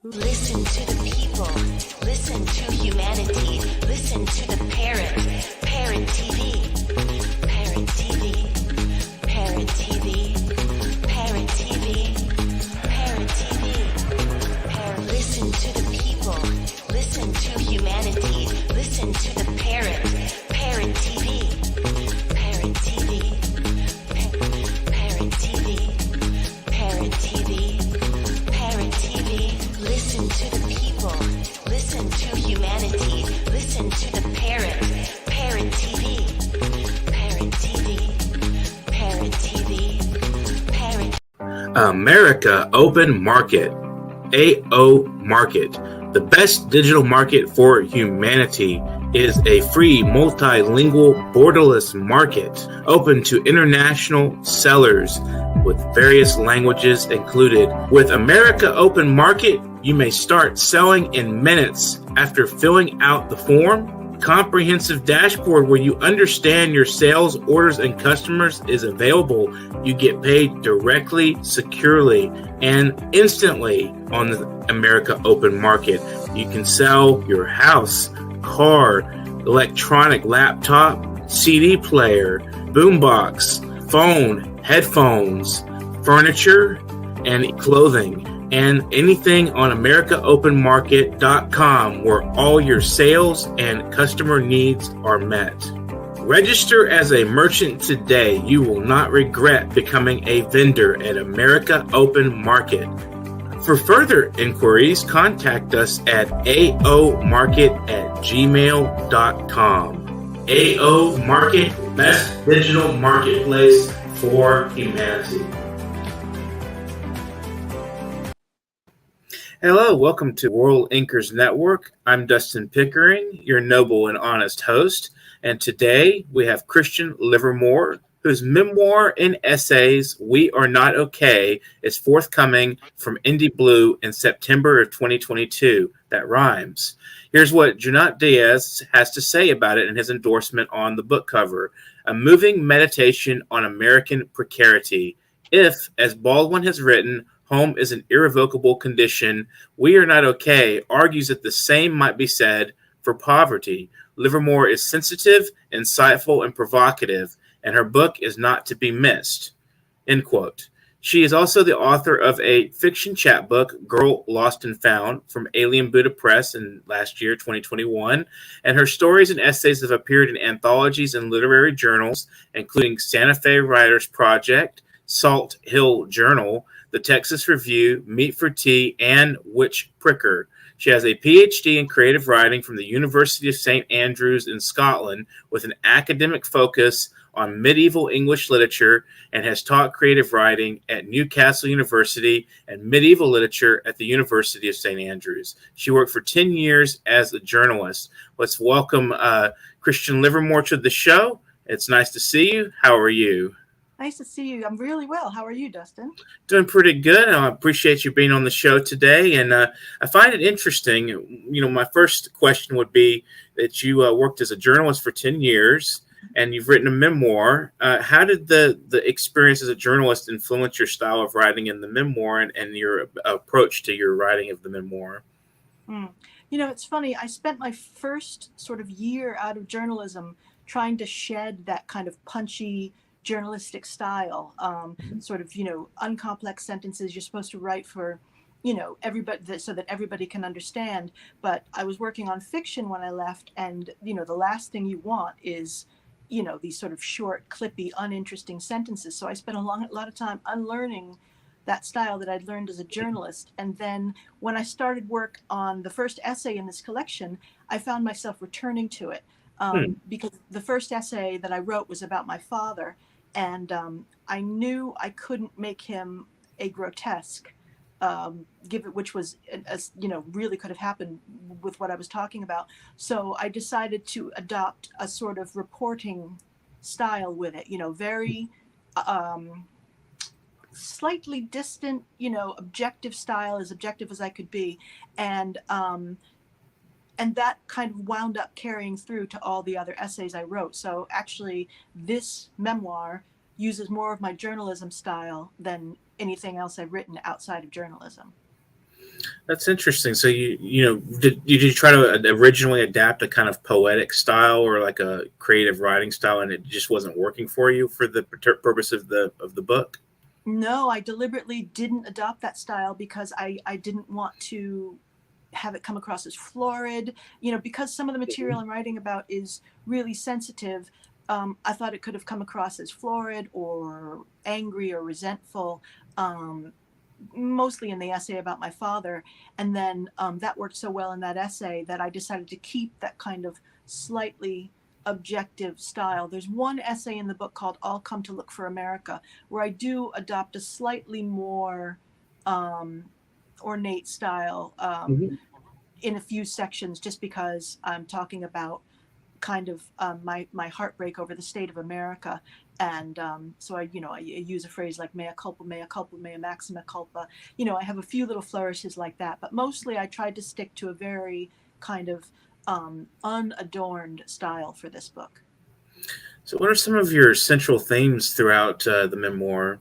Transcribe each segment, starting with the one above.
Listen to the people, listen to humanity, listen to the parrot, Parrot TV, Parrot TV, Parrot TV, Parrot TV, Parrot TV, Parrot. Listen to the people, listen to humanity, listen to the parrot, Parrot TV, Parrot TV, Parrot TV, Parrot TV, Parrot TV. Listen to the people, listen to humanity, listen to the parrot, Parrot TV, Parrot TV, Parrot TV, Parrot. America Open Market, AO Market. The best digital market for humanity is a free multilingual borderless market open to international sellers with various languages included. With America Open Market, you may start selling in minutes after filling out the form. Comprehensive dashboard where you understand your sales, orders, and customers is available. You get paid directly, securely, and instantly on the America Open Market. You can sell your house, car, electronic laptop, CD player, boombox, phone, headphones, furniture, and clothing, and anything on AmericaOpenMarket.com where all your sales and customer needs are met. Register as a merchant today. You will not regret becoming a vendor at America Open Market. For further inquiries, contact us at aomarket@gmail.com. AO Market, best digital marketplace for humanity. Hello, welcome to World Inkers Network. I'm Dustin Pickering, your noble and honest host. And today we have Christian Livermore, whose memoir and essays, We Are Not Okay, is forthcoming from Indie Blue in September of 2022. That rhymes. Here's what Junot Diaz has to say about it in his endorsement on the book cover. A moving meditation on American precarity. If, as Baldwin has written, home is an irrevocable condition, We Are Not Okay argues that the same might be said for poverty. Livermore is sensitive, insightful, and provocative, and her book is not to be missed. End quote. She is also the author of a fiction chapbook, Girl Lost and Found, from Alien Buddha Press in last year, 2021, and her stories and essays have appeared in anthologies and literary journals, including Santa Fe Writers Project, Salt Hill Journal, the Texas Review, Meat for Tea, and Witch Pricker. She has a PhD in creative writing from the University of St. Andrews in Scotland with an academic focus on medieval English literature and has taught creative writing at Newcastle University and medieval literature at the University of St. Andrews. She worked for 10 years as a journalist. Let's welcome Christian Livermore to the show. It's nice to see you. How are you? Nice to see you. I'm really well. How are you, Dustin? Doing pretty good. I appreciate you being on the show today. And I find it interesting. You know, my first question would be that you worked as a journalist for 10 years and you've written a memoir. How did the experience as a journalist influence your style of writing in the memoir and your approach to your writing of the memoir? You know, it's funny. I spent my first sort of year out of journalism trying to shed that kind of punchy journalistic style, sort of, you know, uncomplex sentences you're supposed to write for, you know, everybody so that everybody can understand. But I was working on fiction when I left, and, you know, the last thing you want is, you know, these sort of short, clippy, uninteresting sentences. So I spent a lot of time unlearning that style that I'd learned as a journalist. And then when I started work on the first essay in this collection, I found myself returning to it. Because the first essay that I wrote was about my father, and I knew I couldn't make him a grotesque, which was, you know, really could have happened with what I was talking about. So I decided to adopt a sort of reporting style with it, you know, very slightly distant, you know, objective style, as objective as I could be. And that kind of wound up carrying through to all the other essays I wrote. So actually, this memoir uses more of my journalism style than anything else I've written outside of journalism. That's interesting. So did you try to originally adapt a kind of poetic style or like a creative writing style, and it just wasn't working for you for the purpose of the book? No, I deliberately didn't adopt that style because I didn't want to have it come across as florid, because some of the material I'm writing about is really sensitive. I thought it could have come across as florid or angry or resentful, mostly in the essay about my father. And then that worked so well in that essay that I decided to keep that kind of slightly objective style. There's one essay in the book called All Come to Look for America, where I do adopt a slightly more ornate style in a few sections, just because I'm talking about kind of my heartbreak over the state of America. And so I use a phrase like mea culpa, mea maxima culpa. I have a few little flourishes like that, but mostly I tried to stick to a very kind of unadorned style for this book. So what are some of your central themes throughout the memoir?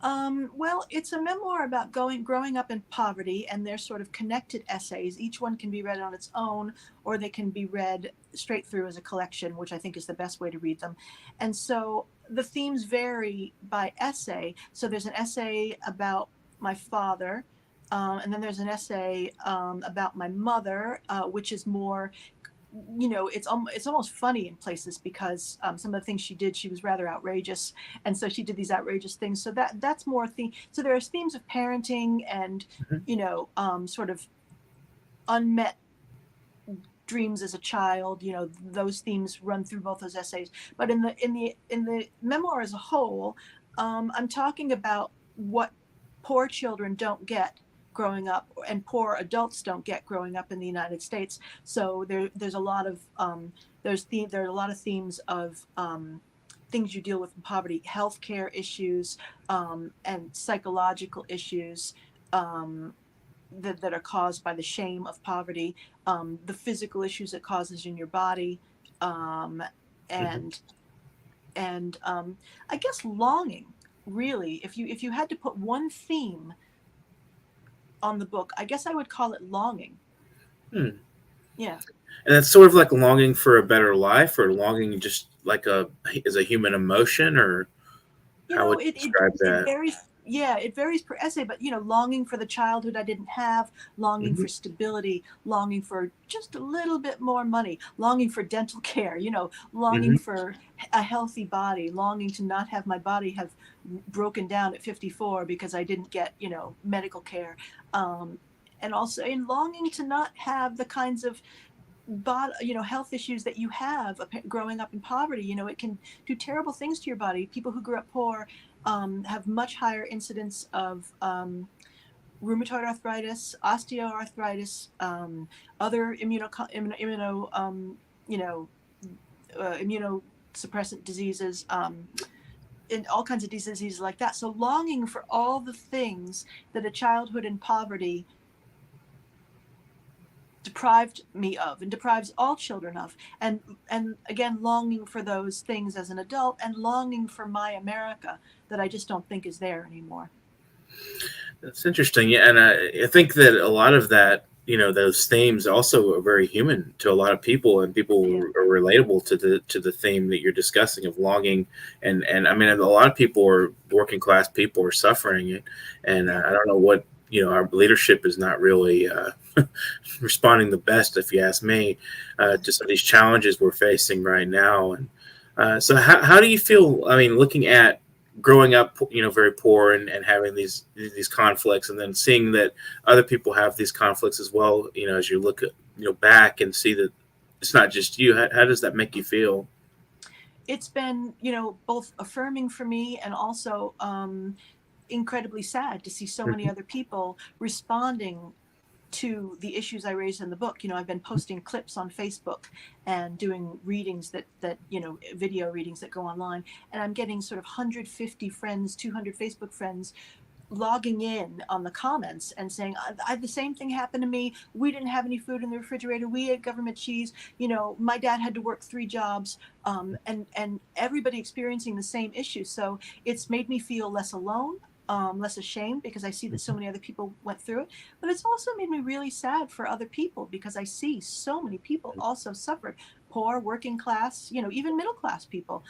Well, it's a memoir about growing up in poverty, and they're sort of connected essays. Each one can be read on its own, or they can be read straight through as a collection, which I think is the best way to read them. And so the themes vary by essay. So there's an essay about my father, and then there's an essay about my mother, which is more, it's almost funny in places, because some of the things she did, she was rather outrageous, and so she did these outrageous things. So that's more theme. So there are themes of parenting and sort of unmet dreams as a child. Those themes run through both those essays. But in the memoir as a whole, I'm talking about what poor children don't get growing up, and poor adults don't get growing up in the United States. So there's a lot of there are a lot of themes of things you deal with in poverty, healthcare issues, and psychological issues that are caused by the shame of poverty, the physical issues it causes in your body, and I guess longing. Really, if you had to put one theme on the book, I guess I would call it longing. Yeah. And it's sort of like longing for a better life, or longing just like is a human emotion, or how would you describe that? It varies. Yeah, it varies per essay, but longing for the childhood I didn't have, longing for stability, longing for just a little bit more money, longing for dental care, longing for a healthy body, longing to not have my body have broken down at 54 because I didn't get, medical care. And also in longing to not have the kinds of health issues that you have growing up in poverty. It can do terrible things to your body. People who grew up poor have much higher incidence of rheumatoid arthritis, osteoarthritis, other immunosuppressant diseases, and all kinds of diseases like that. So longing for all the things that a childhood in poverty deprived me of, and deprives all children of, and again longing for those things as an adult, and longing for my America that I just don't think is there anymore. That's interesting. Yeah, and I think that a lot of that, those themes also are very human to a lot of people, and people are relatable to the theme that you're discussing of longing. And I mean, a lot of people are working class people are suffering it, and I don't know what, our leadership is not really responding the best, if you ask me, to some of these challenges we're facing right now. And so how do you feel, I mean, looking at growing up, very poor, and having these conflicts, and then seeing that other people have these conflicts as well, as you look at, back and see that it's not just you, how does that make you feel? It's been, both affirming for me, and also incredibly sad to see so many other people responding to the issues I raised in the book. I've been posting clips on Facebook and doing readings that video readings that go online, and I'm getting sort of 150 friends, 200 Facebook friends logging in on the comments and saying, the same thing happened to me. We didn't have any food in the refrigerator. We ate government cheese. My dad had to work 3 jobs, and everybody experiencing the same issue. So it's made me feel less alone, less ashamed, because I see that so many other people went through it. But it's also made me really sad for other people, because I see so many people also suffered. Poor, working class, even middle class people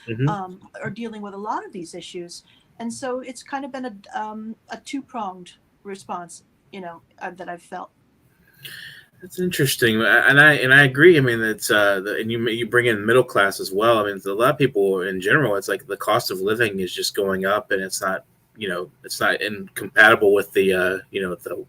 are dealing with a lot of these issues. And so it's kind of been a 2-pronged response, that I've felt. That's interesting, and I agree. I mean, it's and you bring in middle class as well. I mean, a lot of people in general, it's like the cost of living is just going up, and it's not incompatible with the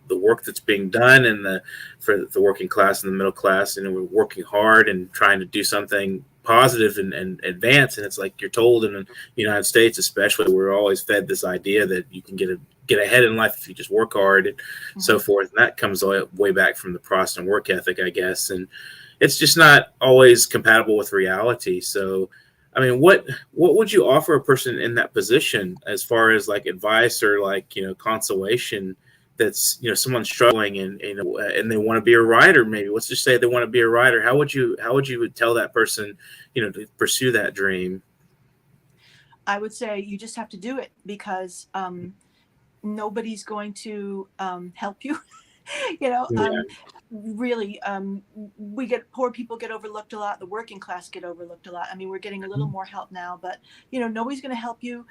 the work that's being done, and for the working class and the middle class, and we're working hard and trying to do something positive and advance. And it's like you're told in the United States, especially, we're always fed this idea that you can get ahead in life if you just work hard and so forth. And that comes way back from the Protestant work ethic, I guess. And it's just not always compatible with reality. So, I mean, what would you offer a person in that position as far as like advice or like, consolation? That's someone struggling and they want to be a writer. Maybe let's just say they want to be a writer. How would you tell that person to pursue that dream? I would say you just have to do it, because nobody's going to help you. Really, poor people get overlooked a lot. The working class get overlooked a lot. I mean, we're getting a little more help now, but nobody's going to help you.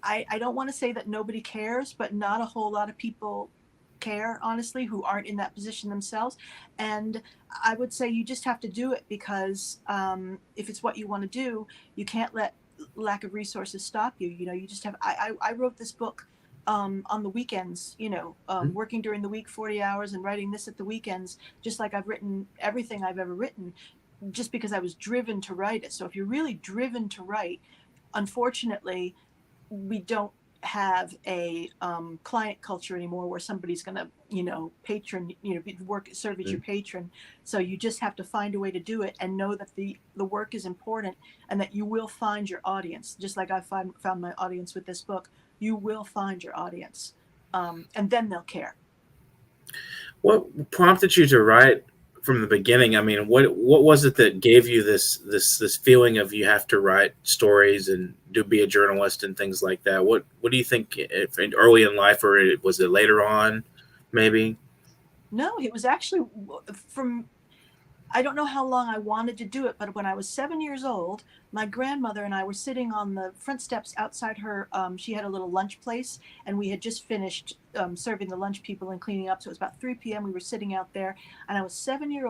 I don't want to say that nobody cares, but not a whole lot of people care, honestly, who aren't in that position themselves. And I would say you just have to do it, because if it's what you want to do, you can't let lack of resources stop you. You just have, I wrote this book on the weekends, working during the week 40 hours and writing this at the weekends, just like I've written everything I've ever written, just because I was driven to write it. So if you're really driven to write, unfortunately, we don't have a client culture anymore where somebody's going to, patron, serve as your patron. So you just have to find a way to do it and know that the work is important and that you will find your audience. Just like I found my audience with this book, you will find your audience, and then they'll care. What prompted you to write from the beginning? I mean, what was it that gave you this feeling of you have to write stories and be a journalist and things like that? What do you think, if early in life, or was it later on, maybe? No, it was actually from, I don't know how long I wanted to do it, but when I was 7 years old, my grandmother and I were sitting on the front steps outside her. She had a little lunch place, and we had just finished serving the lunch people and cleaning up. So it was about 3 p.m. We were sitting out there, and I was 7 years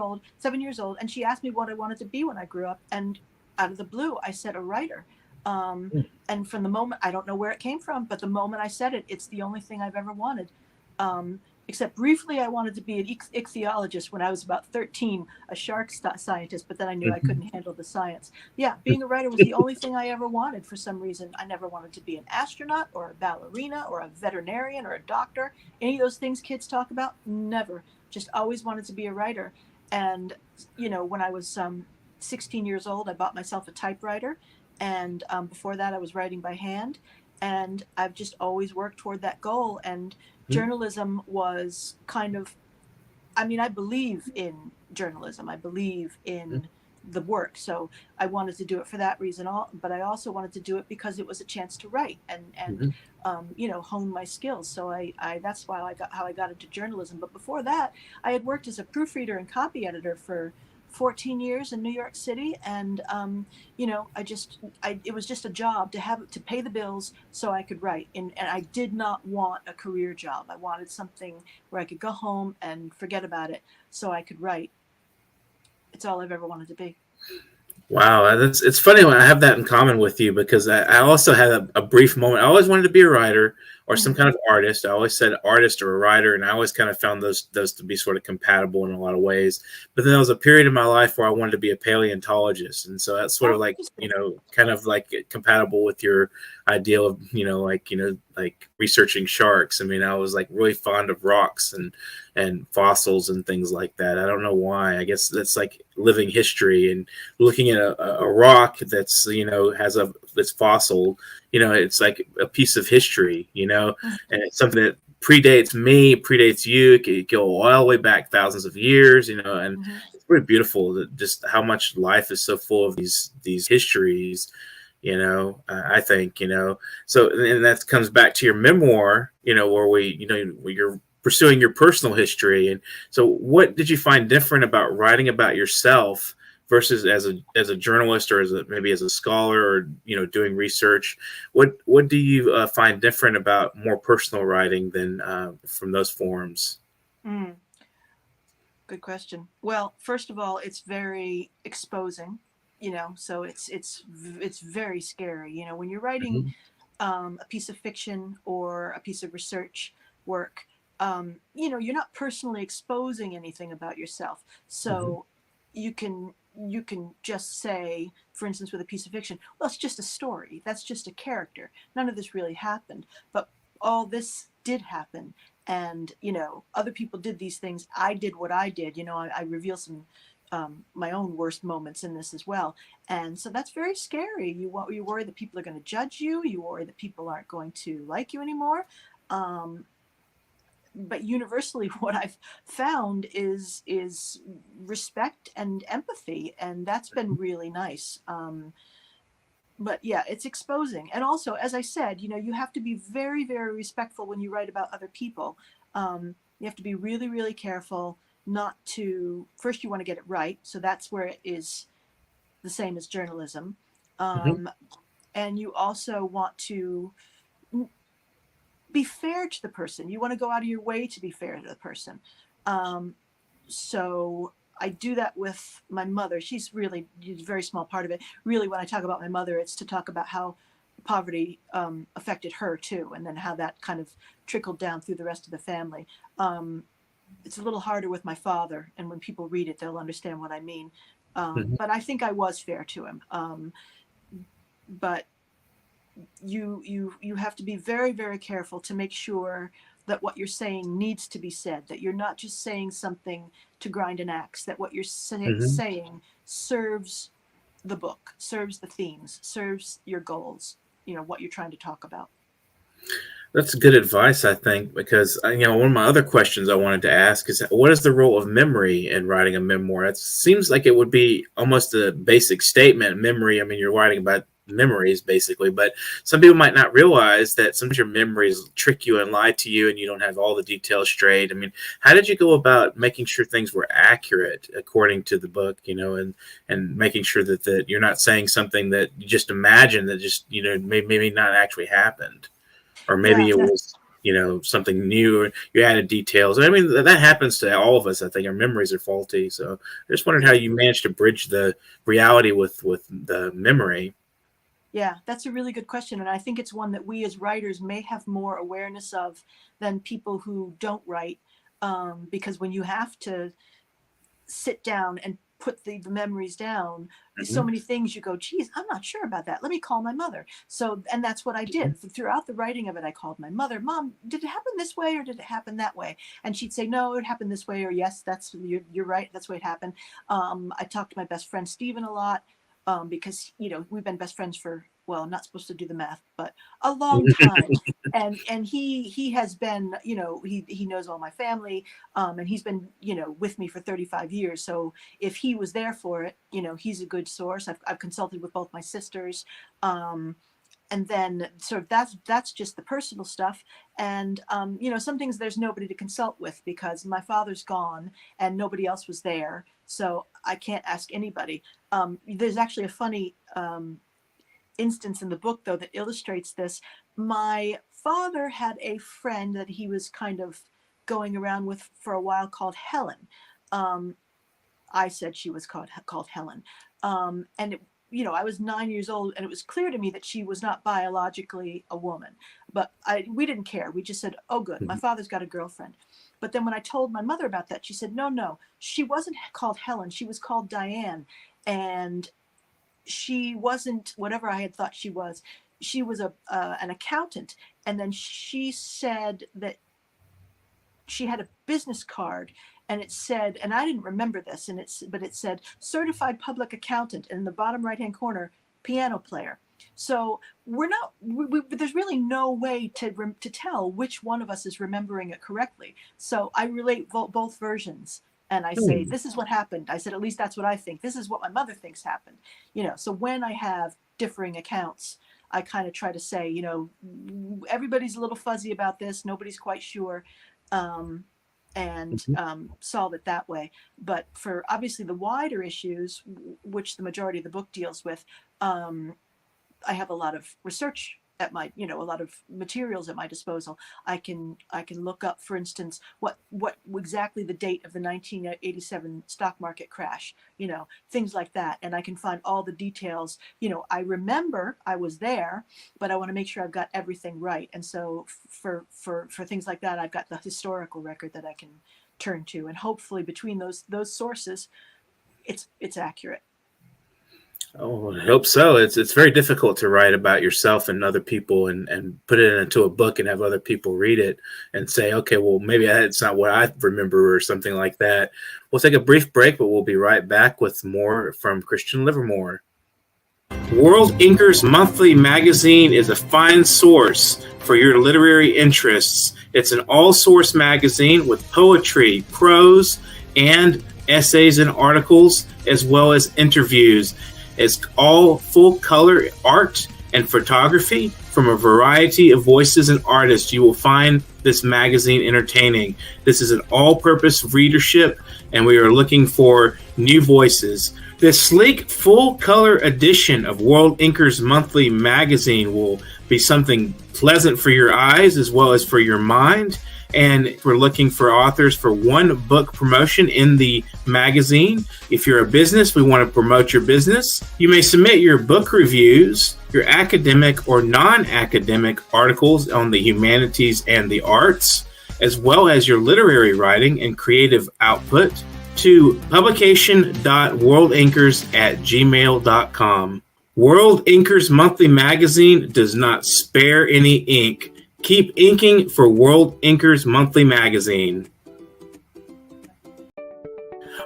old, and she asked me what I wanted to be when I grew up. And out of the blue, I said a writer. And from the moment, I don't know where it came from, but the moment I said it, it's the only thing I've ever wanted. Except briefly, I wanted to be an ichthyologist when I was about 13, a shark scientist, but then I knew I couldn't handle the science. Yeah, being a writer was the only thing I ever wanted for some reason. I never wanted to be an astronaut or a ballerina or a veterinarian or a doctor. Any of those things kids talk about, never. Just always wanted to be a writer. And, when I was 16 years old, I bought myself a typewriter. And before that, I was writing by hand. And I've just always worked toward that goal. And journalism was kind of, I believe in journalism. I believe in the work. So I wanted to do it for that reason. But I also wanted to do it because it was a chance to write and hone my skills. So that's why I got into journalism. But before that, I had worked as a proofreader and copy editor for 14 years in New York City, and it was just a job to pay the bills so I could write, and I did not want a career job. I wanted something where I could go home and forget about it so I could write. It's all I've ever wanted to be. Wow, it's funny when I have that in common with you, because I also had a brief moment. I always wanted to be a writer or some kind of artist. I always said artist or a writer, and I always kind of found those to be sort of compatible in a lot of ways. But then there was a period in my life where I wanted to be a paleontologist, and so that's sort of like kind of like compatible with your ideal of like researching sharks. I mean, I was like really fond of rocks and fossils and things like that. I don't know why. I guess that's like living history and looking at a rock that's has a that's fossil, it's like a piece of history, and Mhm. it's something that predates me, predates you. It could go all the way back thousands of years, and Mhm. it's pretty beautiful that just how much life is so full of these histories, I think, so, and that comes back to your memoir, where where you're pursuing your personal history. And so what did you find different about writing about yourself versus as a journalist, or maybe as a scholar, or doing research? What do you find different about more personal writing than from those forms? Mm. Good question. Well, first of all, it's very exposing, so it's very scary. When you're writing Hmm. a piece of fiction or a piece of research work, you're not personally exposing anything about yourself. Hmm. So you can just say, for instance, with a piece of fiction, well, it's just a story. That's just a character. None of this really happened, but all this did happen. And other people did these things. I did what I did. I reveal some my own worst moments in this as well. And so that's very scary. You worry that people are going to judge you. You worry that people aren't going to like you anymore. Um, but universally, what I've found is respect and empathy, and that's been really nice. But yeah, it's exposing. And also, as I said, you have to be very, very respectful when you write about other people. You have to be really, really careful not to, first, you want to get it right. So that's where it is the same as journalism. Hmm. Um, and you also want to be fair to the person. You want to go out of your way to be fair to the person. Um, so I do that with my mother. She's really a very small part of it. Really, when I talk about my mother, it's to talk about how poverty affected her too, and then how that kind of trickled down through the rest of the family. It's a little harder with my father, and when people read it, they'll understand what I mean. Hmm. But I think I was fair to him. But you have to be very, very careful to make sure that what you're saying needs to be said, that you're not just saying something to grind an axe, that what you're Hmm. saying serves the book, serves the themes, serves your goals, what you're trying to talk about. That's good advice, I think, because one of my other questions I wanted to ask is, what is the role of memory in writing a memoir? It seems like it would be almost a basic statement. Memory, I mean, you're writing about memories basically, but some people might not realize that sometimes your memories trick you and lie to you, and you don't have all the details straight. I mean, how did you go about making sure things were accurate according to the book, and making sure that you're not saying something that you just imagine that just maybe not actually happened? Or maybe Yeah, it that, was something new, or you added details. I mean, that happens to all of us. I think our memories are faulty. So I just wondered how yeah. you managed to bridge the reality with the memory. Yeah, that's a really good question. And I think it's one that we as writers may have more awareness of than people who don't write. Because when you have to sit down and put the memories down, so Hmm. many things you go, geez, I'm not sure about that, let me call my mother. So, and that's what I did throughout the writing of it. I called my mother. Mom, did it happen this way or did it happen that way? And she'd say, no, it happened this way, or yes, that's you're right, that's the way it happened. I talked to my best friend Stephen a lot, because we've been best friends for, well, I'm not supposed to do the math, but a long time. And he has been, he knows all my family, and he's been with me for 35 years. So if he was there for it, he's a good source. I've consulted with both my sisters, and then sort of that's just the personal stuff. And some things there's nobody to consult with because my father's gone and nobody else was there, so I can't ask anybody. There's actually a funny instance in the book, though, that illustrates this. My father had a friend that he was kind of going around with for a while called Helen. Um, I said she was called Helen. And I was 9 years old, and it was clear to me that she was not biologically a woman. But we didn't care. We just said, "Oh, good, my father's got a girlfriend." But then when I told my mother about that, she said, "No, no, she wasn't called Helen. She was called Diane, and she wasn't whatever I had thought she was. She was an accountant." And then she said that she had a business card, and it said, and I didn't remember this, but it said certified public accountant, and in the bottom right hand corner, piano player. So we're not. There's really no way to tell which one of us is remembering it correctly. So I relate both versions, and I say, Hmm. "This is what happened." I said, "At least that's what I think. This is what my mother thinks happened." So when I have differing accounts, I kind of try to say, everybody's a little fuzzy about this. Nobody's quite sure. And solve it that way. But for obviously the wider issues, which the majority of the book deals with, I have a lot of research at my, a lot of materials at my disposal. I can look up, for instance, what exactly the date of the 1987 stock market crash, things like that, and I can find all the details. I remember I was there, but I want to make sure I've got everything right. And so for things like that, I've got the historical record that I can turn to, and hopefully between those sources, it's accurate. Oh, I hope so. It's very difficult to write about yourself and other people and put it into a book and have other people read it and say, okay, well, maybe it's not what I remember or something like that. We'll take a brief break, but we'll be right back with more from Christian Livermore. World Inkers Monthly magazine is a fine source for your literary interests. It's an all-source magazine with poetry, prose, and essays and articles, as well as interviews. It's all full-color art and photography from a variety of voices and artists. You will find this magazine entertaining. This is an all-purpose readership, and we are looking for new voices. This sleek, full-color edition of World Inkers Monthly magazine will be something pleasant for your eyes as well as for your mind. And we're looking for authors for one book promotion in the magazine. If you're a business, we want to promote your business. You may submit your book reviews, your academic or non-academic articles on the humanities and the arts, as well as your literary writing and creative output to publication.worldinkers@gmail.com. World Inkers Monthly magazine does not spare any ink. Keep inking for World Inkers Monthly magazine.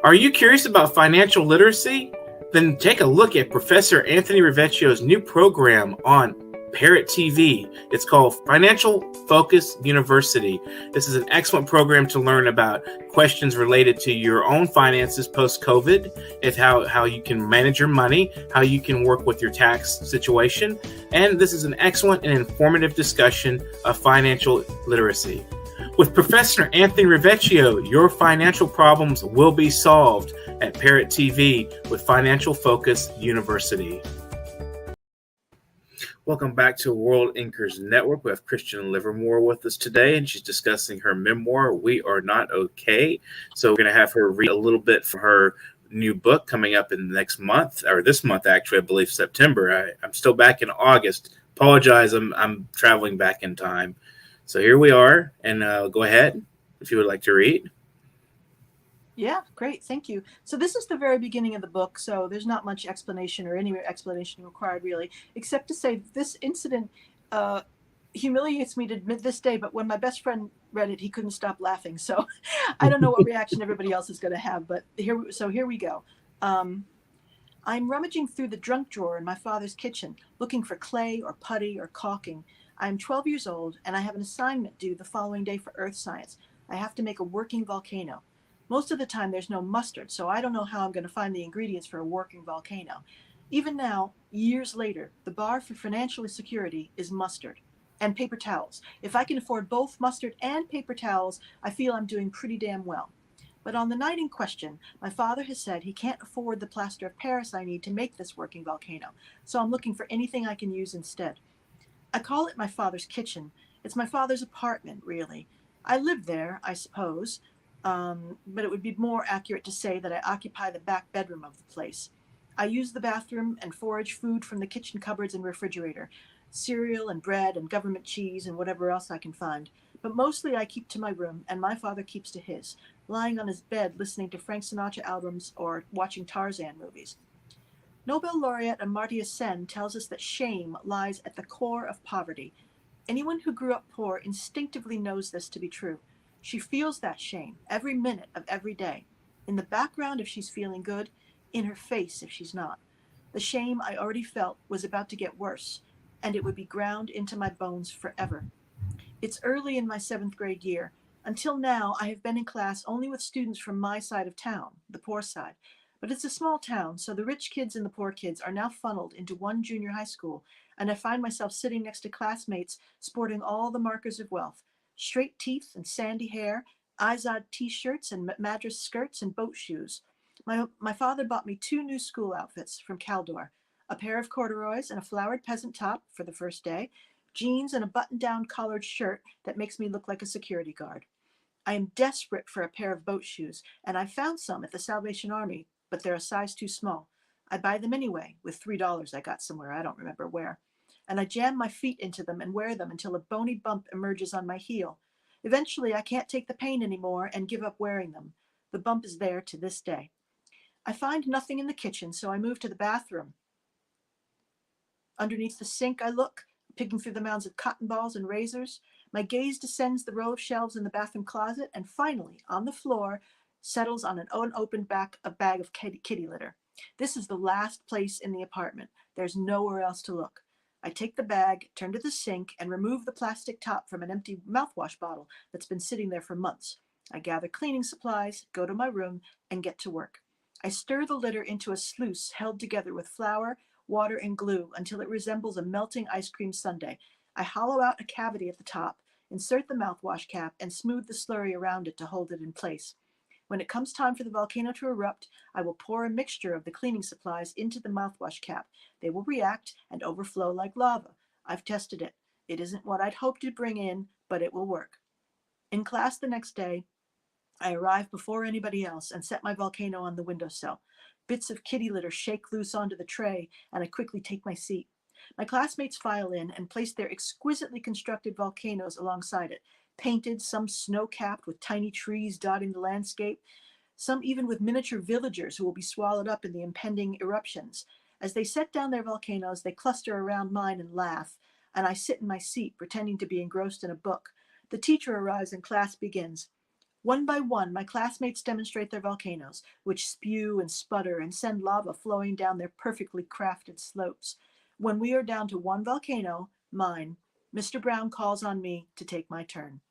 Are you curious about financial literacy? Then take a look at Professor Anthony Rivecchio's new program on Parrot TV. It's called Financial Focus University. This is an excellent program to learn about questions related to your own finances post-COVID, and how you can manage your money, how you can work with your tax situation. And this is an excellent and informative discussion of financial literacy. With Professor Anthony Rivecchio, your financial problems will be solved at Parrot TV with Financial Focus University. Welcome back to World Inkers Network. We have Christian Livermore with us today, and she's discussing her memoir, We Are Not Okay. So we're going to have her read a little bit from her new book coming up in the next month, or this month, actually, I believe September. I'm still back in August. Apologize, I'm traveling back in time. So here we are, and go ahead if you would like to read. Yeah, great. Thank you. So this is the very beginning of the book. So there's not much explanation or any explanation required really, except to say this incident humiliates me to admit this day, but when my best friend read it, he couldn't stop laughing. So I don't know what reaction everybody else is going to have, but here we go. I'm rummaging through the junk drawer in my father's kitchen, looking for clay or putty or caulking. I'm 12 years old, and I have an assignment due the following day for earth science. I have to make a working volcano. Most of the time there's no mustard, so I don't know how I'm going to find the ingredients for a working volcano. Even now, years later, the bar for financial security is mustard and paper towels. If I can afford both mustard and paper towels, I feel I'm doing pretty damn well. But on the night in question, my father has said he can't afford the plaster of Paris I need to make this working volcano, so I'm looking for anything I can use instead. I call it my father's kitchen. It's my father's apartment, really. I live there, I suppose. But it would be more accurate to say that I occupy the back bedroom of the place. I use the bathroom and forage food from the kitchen cupboards and refrigerator, cereal and bread and government cheese and whatever else I can find. But mostly I keep to my room, and my father keeps to his, lying on his bed listening to Frank Sinatra albums or watching Tarzan movies. Nobel laureate Amartya Sen tells us that shame lies at the core of poverty. Anyone who grew up poor instinctively knows this to be true. She feels that shame every minute of every day. In the background if she's feeling good, in her face if she's not. The shame I already felt was about to get worse, and it would be ground into my bones forever. It's early in my 7th grade year. Until now, I have been in class only with students from my side of town, the poor side. But it's a small town, so the rich kids and the poor kids are now funneled into one junior high school, and I find myself sitting next to classmates sporting all the markers of wealth: straight teeth and sandy hair, Izod t-shirts and madras skirts and boat shoes. My father bought me 2 new school outfits from Caldor: a pair of corduroys and a flowered peasant top for the first day, jeans and a button-down collared shirt that makes me look like a security guard. I am desperate for a pair of boat shoes, and I found some at the Salvation Army, but they're a size too small. I buy them anyway, with $3 I got somewhere, I don't remember where. And I jam my feet into them and wear them until a bony bump emerges on my heel. Eventually, I can't take the pain anymore and give up wearing them. The bump is there to this day. I find nothing in the kitchen, so I move to the bathroom. Underneath the sink I look, picking through the mounds of cotton balls and razors. My gaze descends the row of shelves in the bathroom closet, and finally, on the floor, settles on an unopened bag of kitty litter. This is the last place in the apartment. There's nowhere else to look. I take the bag, turn to the sink, and remove the plastic top from an empty mouthwash bottle that's been sitting there for months. I gather cleaning supplies, go to my room, and get to work. I stir the litter into a sluice held together with flour, water, and glue until it resembles a melting ice cream sundae. I hollow out a cavity at the top, insert the mouthwash cap, and smooth the slurry around it to hold it in place. When it comes time for the volcano to erupt, I will pour a mixture of the cleaning supplies into the mouthwash cap. They will react and overflow like lava. I've tested it. It isn't what I'd hoped to bring in, but it will work. In class the next day, I arrive before anybody else and set my volcano on the windowsill. Bits of kitty litter shake loose onto the tray, and I quickly take my seat. My classmates file in and place their exquisitely constructed volcanoes alongside it, painted, some snow-capped with tiny trees dotting the landscape, some even with miniature villagers who will be swallowed up in the impending eruptions. As they set down their volcanoes, they cluster around mine and laugh, and I sit in my seat, pretending to be engrossed in a book. The teacher arrives and class begins. One by one, my classmates demonstrate their volcanoes, which spew and sputter and send lava flowing down their perfectly crafted slopes. When we are down to one volcano, mine, Mr. Brown calls on me to take my turn.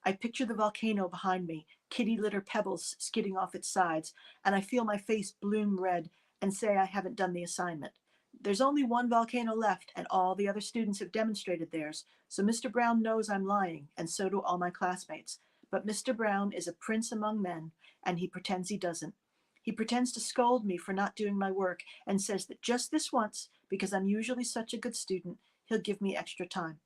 I picture the volcano behind me, kitty litter pebbles skidding off its sides, and I feel my face bloom red and say I haven't done the assignment. There's only one volcano left, and all the other students have demonstrated theirs, so Mr. Brown knows I'm lying, and so do all my classmates. But Mr. Brown is a prince among men, and he pretends he doesn't. He pretends to scold me for not doing my work and says that just this once, because I'm usually such a good student, he'll give me extra time.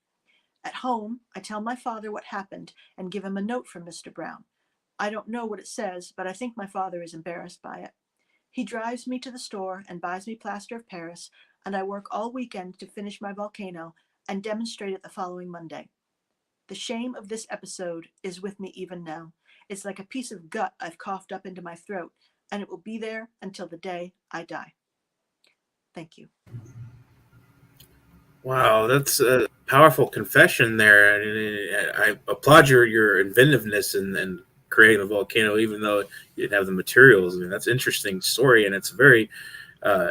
At home, I tell my father what happened and give him a note from Mr. Brown. I don't know what it says, but I think my father is embarrassed by it. He drives me to the store and buys me plaster of Paris, and I work all weekend to finish my volcano and demonstrate it the following Monday. The shame of this episode is with me even now. It's like a piece of gut I've coughed up into my throat, and it will be there until the day I die. Thank you. Wow, that's a powerful confession there. And I applaud your inventiveness and creating a volcano, even though you didn't have the materials. I mean, that's an interesting story, and it's very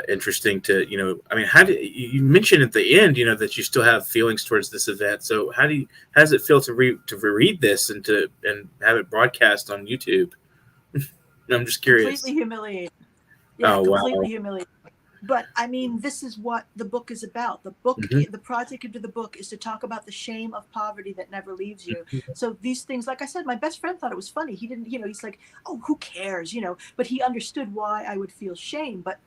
interesting to, I mean, how do you mentioned at the end, that you still have feelings towards this event. So how does it feel to read this and have it broadcast on YouTube? I'm just curious. Completely humiliating. Yeah, oh, completely wow. humiliating. But I mean, this is what the book is about. The book, the project of the book is to talk about the shame of poverty that never leaves you. So these things, like I said, my best friend thought it was funny. He didn't, he's like, oh, who cares, but he understood why I would feel shame. But,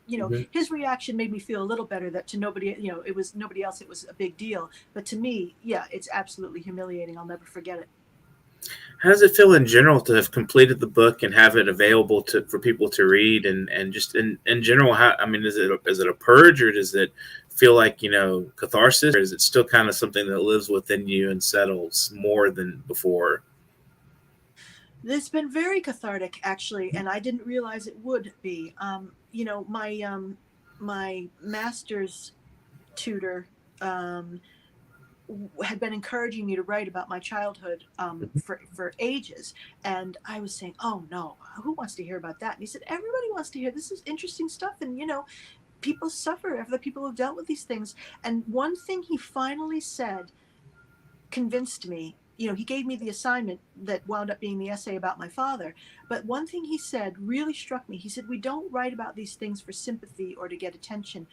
his reaction made me feel a little better that to nobody, it was nobody else. It was a big deal. But to me, yeah, it's absolutely humiliating. I'll never forget it. How does it feel in general to have completed the book and have it available for people to read and just in general? Is it a purge, or does it feel like, catharsis, or is it still kind of something that lives within you and settles more than before? It's been very cathartic, actually, and I didn't realize it would be. My master's tutor, had been encouraging me to write about my childhood for ages. And I was saying, oh no, who wants to hear about that? And he said, everybody wants to hear, this is interesting stuff. And, people suffer, other people have dealt with these things. And one thing he finally said convinced me. He gave me the assignment that wound up being the essay about my father. But one thing he said really struck me. He said, we don't write about these things for sympathy or to get attention.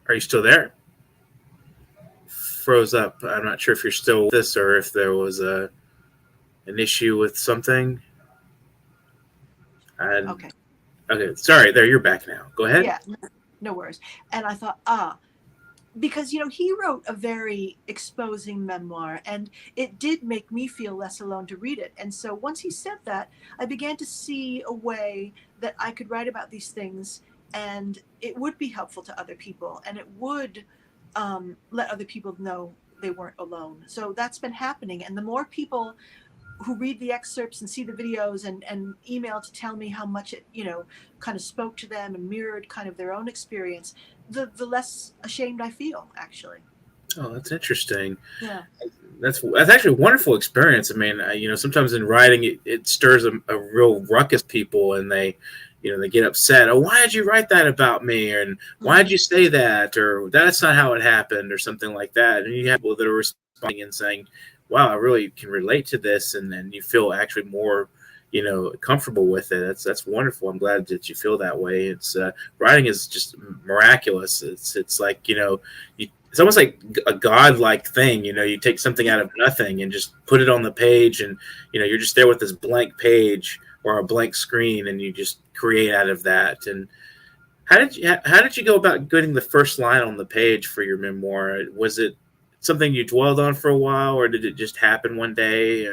Are you still there? Froze up. I'm not sure if you're still with us or if there was an issue with something. Okay. Okay. Sorry. There, you're back now. Go ahead. Yeah, no worries. And I thought, because he wrote a very exposing memoir, and it did make me feel less alone to read it. And so once he said that, I began to see a way that I could write about these things, and it would be helpful to other people, and it would let other people know they weren't alone. So that's been happening, and the more people who read the excerpts and see the videos and email to tell me how much it kind of spoke to them and mirrored kind of their own experience, the less ashamed I feel, actually. Oh, that's interesting. Yeah, that's actually a wonderful experience. I mean, sometimes in writing it stirs a real ruckus people, and they get upset. Oh, why did you write that about me? And why did you say that? Or that's not how it happened, or something like that. And you have people that are responding and saying, wow, I really can relate to this, and then you feel actually more, comfortable with it. That's wonderful. I'm glad that you feel that way. It's writing is just miraculous. It's like it's almost like a godlike thing. You take something out of nothing and just put it on the page, and you're just there with this blank page or a blank screen, and you just create out of that. And how did you go about getting the first line on the page for your memoir? Was it something you dwelled on for a while, or did it just happen one day?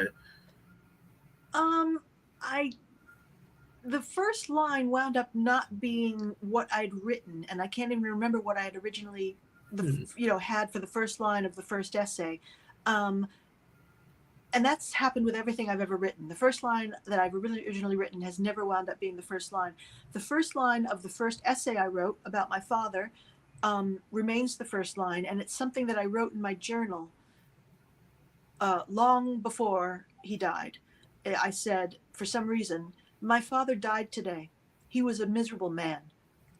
The first line wound up not being what I'd written, and I can't even remember what I had originally, had for the first line of the first essay. And that's happened with everything I've ever written. The first line that I've originally written has never wound up being the first line. The first line of the first essay I wrote about my father remains the first line, and it's something that I wrote in my journal long before he died. I said, for some reason, my father died today. He was a miserable man.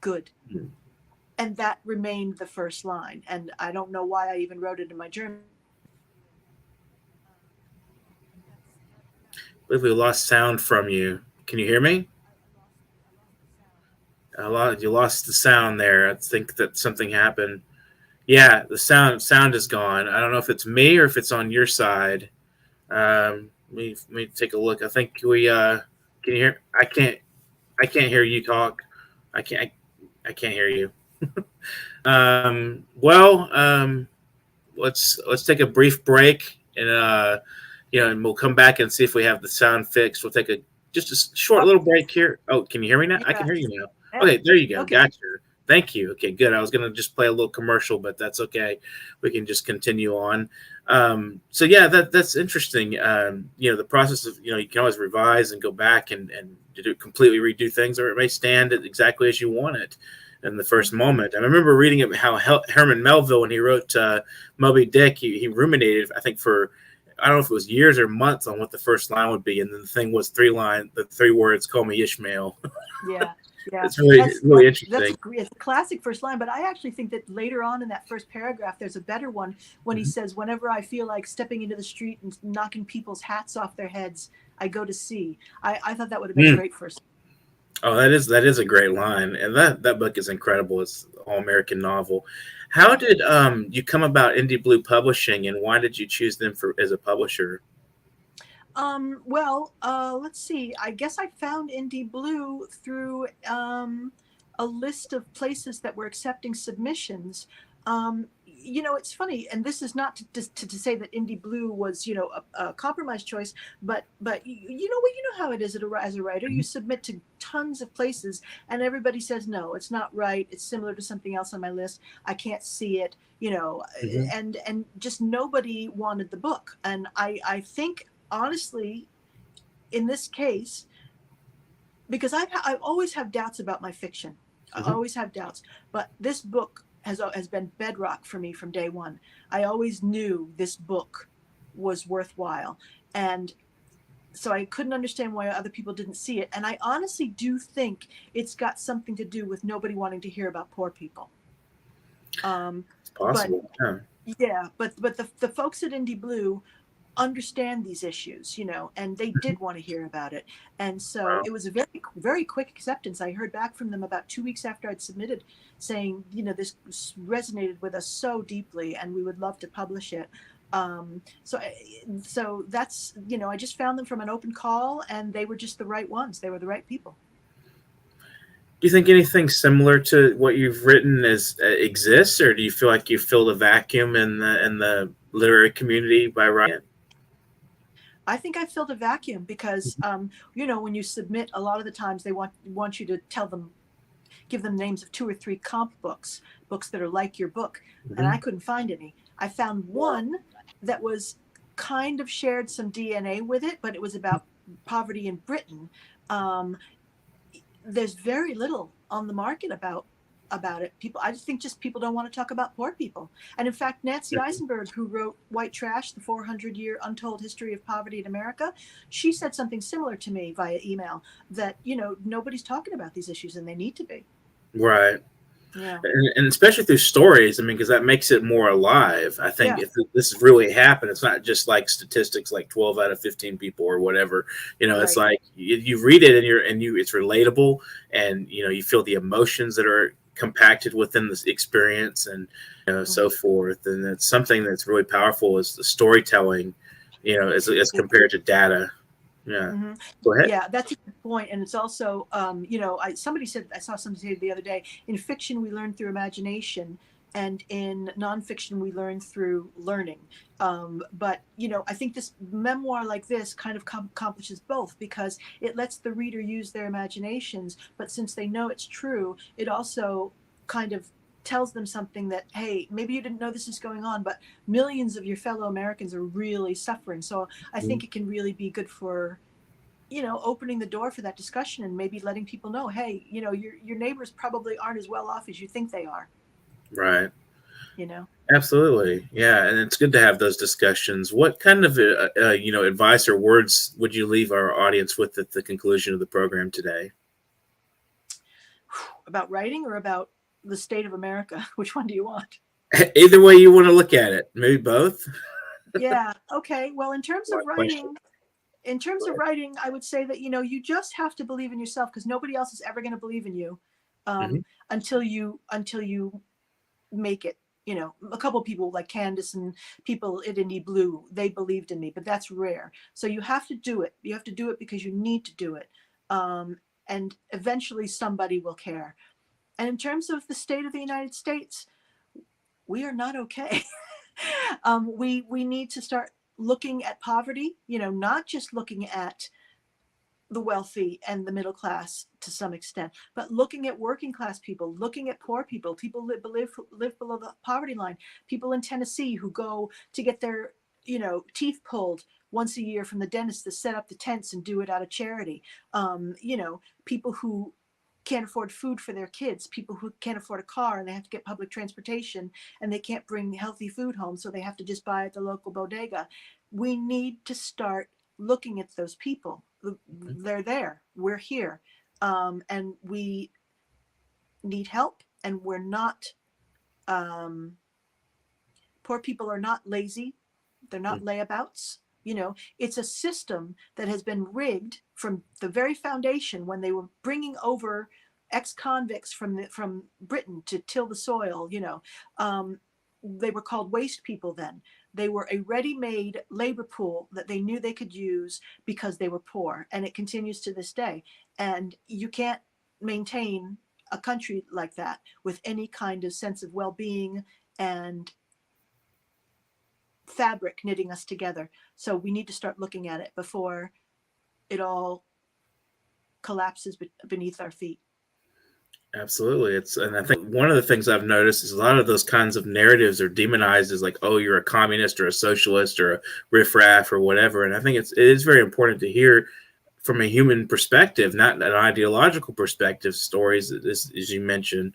Good. Mm-hmm. And that remained the first line. And I don't know why I even wrote it in my journal. I believe we lost sound from you. Can you hear me? You lost the sound there. I think that something happened. Yeah, the sound is gone. I don't know if it's me or if it's on your side. Let me take a look. I think we can you hear? I can't hear you talk. I can't hear you. Let's take a brief break, and and we'll come back and see if we have the sound fixed. We'll take just a short little break here. Oh, can you hear me now? Yeah. I can hear you now. Okay, there you go. Okay. Gotcha. Thank you. Okay, good. I was going to just play a little commercial, but that's okay. We can just continue on. So yeah, that's interesting. The process of, you can always revise and go back and completely redo things, or it may stand exactly as you want it in the first moment. I remember reading about how Herman Melville, when he wrote Moby Dick, he ruminated, I think, for, I don't know if it was years or months on what the first line would be. And then the thing was the 3 words, call me Ishmael. Yeah. Yeah, it's really interesting. It's a classic first line, but I actually think that later on in that first paragraph, there's a better one when he says, whenever I feel like stepping into the street and knocking people's hats off their heads, I go to sea. I thought that would have been great first. Oh, that is a great line. And that book is incredible. It's an all-American novel. How did you come about Indie Blue Publishing, and why did you choose them as a publisher? Let's see. I guess I found Indie Blue through a list of places that were accepting submissions. It's funny, and this is not to say that Indie Blue was, a compromise choice, but you know how it is as a writer. You submit to tons of places, and everybody says, no, it's not right. It's similar to something else on my list. I can't see it, and just nobody wanted the book. And I think, honestly, in this case, because I always have doubts about my fiction. I always have doubts, but this book has been bedrock for me from day one. I always knew this book was worthwhile, and so I couldn't understand why other people didn't see it. And I honestly do think it's got something to do with nobody wanting to hear about poor people. It's possible. But yeah, but the folks at Indie Blue understand these issues, and they did want to hear about it. And so Wow. it was a very, very quick acceptance. I heard back from them about 2 weeks after I'd submitted, saying, this resonated with us so deeply and we would love to publish it. So that's, I just found them from an open call, and they were just the right ones. They were the right people. Do you think anything similar to what you've written exists, or do you feel like you filled a vacuum in the literary community by writing it? I think I filled a vacuum because, when you submit, a lot of the times they want you to give them names of 2 or 3 comp books that are like your book. Mm-hmm. And I couldn't find any. I found one that was kind of shared some DNA with it, but it was about poverty in Britain. There's very little on the market about it. I just think people don't want to talk about poor people. And in fact, Nancy Eisenberg, who wrote White Trash, the 400-year untold history of poverty in America, she said something similar to me via email, that nobody's talking about these issues, and they need to be. Right. Yeah. And especially through stories, because that makes it more alive. I think if this really happened, it's not just like statistics, like 12 out of 15 people or whatever. It's like you read it and it's relatable, and you feel the emotions that are compacted within this experience, and so forth. And it's something that's really powerful is the storytelling, as compared to data. Yeah. Mm-hmm. Go ahead. Yeah, that's a good point. And it's also, I saw somebody say the other day, in fiction, we learn through imagination, and in nonfiction, we learn through learning. But, I think this memoir like this kind of accomplishes both, because it lets the reader use their imaginations. But since they know it's true, it also kind of tells them something that, hey, maybe you didn't know this is going on, but millions of your fellow Americans are really suffering. So I think it can really be good for, opening the door for that discussion, and maybe letting people know, hey, your neighbors probably aren't as well off as you think they are. Right. Absolutely. Yeah. And it's good to have those discussions. What kind of, advice or words would you leave our audience with at the conclusion of the program today? About writing or about the state of America? Which one do you want? Either way you want to look at it. Maybe both. Yeah. Okay. Well, in terms of writing, I would say that, you just have to believe in yourself, because nobody else is ever going to believe in you until you make it. A couple of people like Candace and people at Indie Blue, they believed in me, but that's rare. So you have to do it. You have to do it because you need to do it. And eventually somebody will care. And in terms of the state of the United States, we are not okay. We need to start looking at poverty, not just looking at the wealthy and the middle class to some extent, but looking at working class people, looking at poor people, people that live below the poverty line, people in Tennessee who go to get their, teeth pulled once a year from the dentist to set up the tents and do it out of charity. People who can't afford food for their kids, people who can't afford a car and they have to get public transportation, and they can't bring healthy food home, so they have to just buy at the local bodega. We need to start looking at those people. They're there. We're here. And we need help, and we're not, poor people are not lazy. They're not layabouts. It's a system that has been rigged from the very foundation when they were bringing over ex-convicts from Britain to till the soil. They were called waste people then. They were a ready-made labor pool that they knew they could use because they were poor, and it continues to this day. And you can't maintain a country like that with any kind of sense of well-being and fabric knitting us together. So we need to start looking at it before it all collapses beneath our feet. Absolutely. And I think one of the things I've noticed is a lot of those kinds of narratives are demonized as like, oh, you're a communist or a socialist or a riffraff or whatever. And I think it is very important to hear from a human perspective, not an ideological perspective, stories as you mentioned.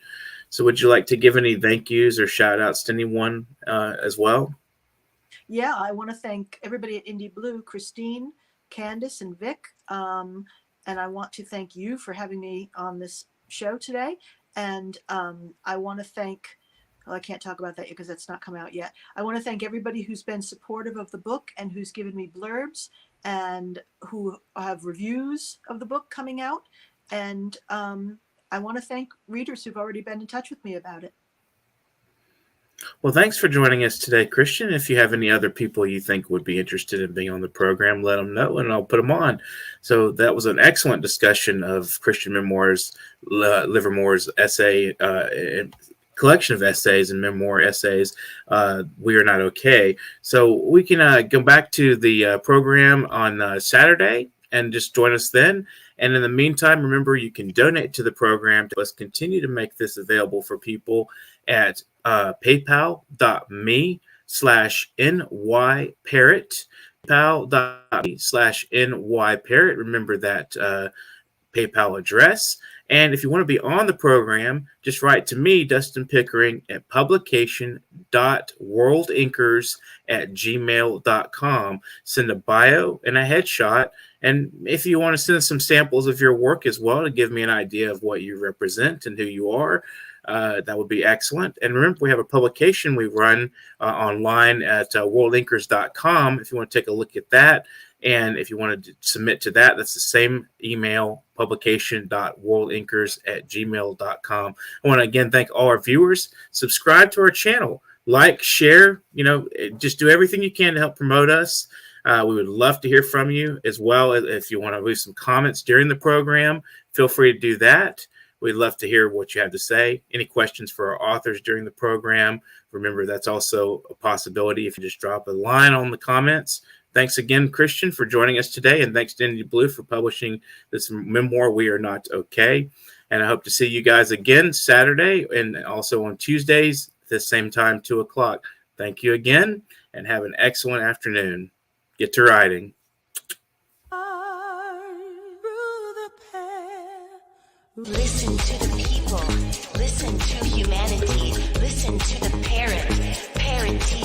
So would you like to give any thank yous or shout outs to anyone as well? Yeah, I want to thank everybody at Indie Blue, Christine, Candace and Vic. And I want to thank you for having me on this show today. And I want to thank, well, I can't talk about that yet because that's not come out yet. I want to thank everybody who's been supportive of the book and who's given me blurbs and who have reviews of the book coming out. And I want to thank readers who've already been in touch with me about it. Well, thanks for joining us today, Christian. If you have any other people you think would be interested in being on the program, let them know and I'll put them on. So that was an excellent discussion of Christian Memoirs, Livermore's essay, collection of essays and memoir essays, We Are Not Okay. So we can go back to the program on Saturday and just join us then. And in the meantime, remember, you can donate to the program. Let's continue to make this available for people at paypal.me/nyparrot, paypal.me/nyparrot. Remember that PayPal address. And if you want to be on the program, just write to me, Dustin Pickering, at publication.worldinkers@gmail.com. Send a bio and a headshot. And if you want to send some samples of your work as well to give me an idea of what you represent and who you are, that would be excellent. And remember, we have a publication we run online at worldinkers.com if you want to take a look at that. And if you want to submit to that, that's the same email, publication.worldinkers@gmail.com. I want to again thank all our viewers. Subscribe to our channel, like, share, just do everything you can to help promote us. We would love to hear from you as well. If you want to leave some comments during the program, feel free to do that. We'd love to hear what you have to say. Any questions for our authors during the program? Remember, that's also a possibility if you just drop a line on the comments. Thanks again, Christian, for joining us today. And thanks to Indy Blue for publishing this memoir, We Are Not Okay. And I hope to see you guys again Saturday and also on Tuesdays at the same time, 2 o'clock. Thank you again and have an excellent afternoon. Get to writing. Listen to the people. Listen to humanity. Listen to the parrot. Parrot TV.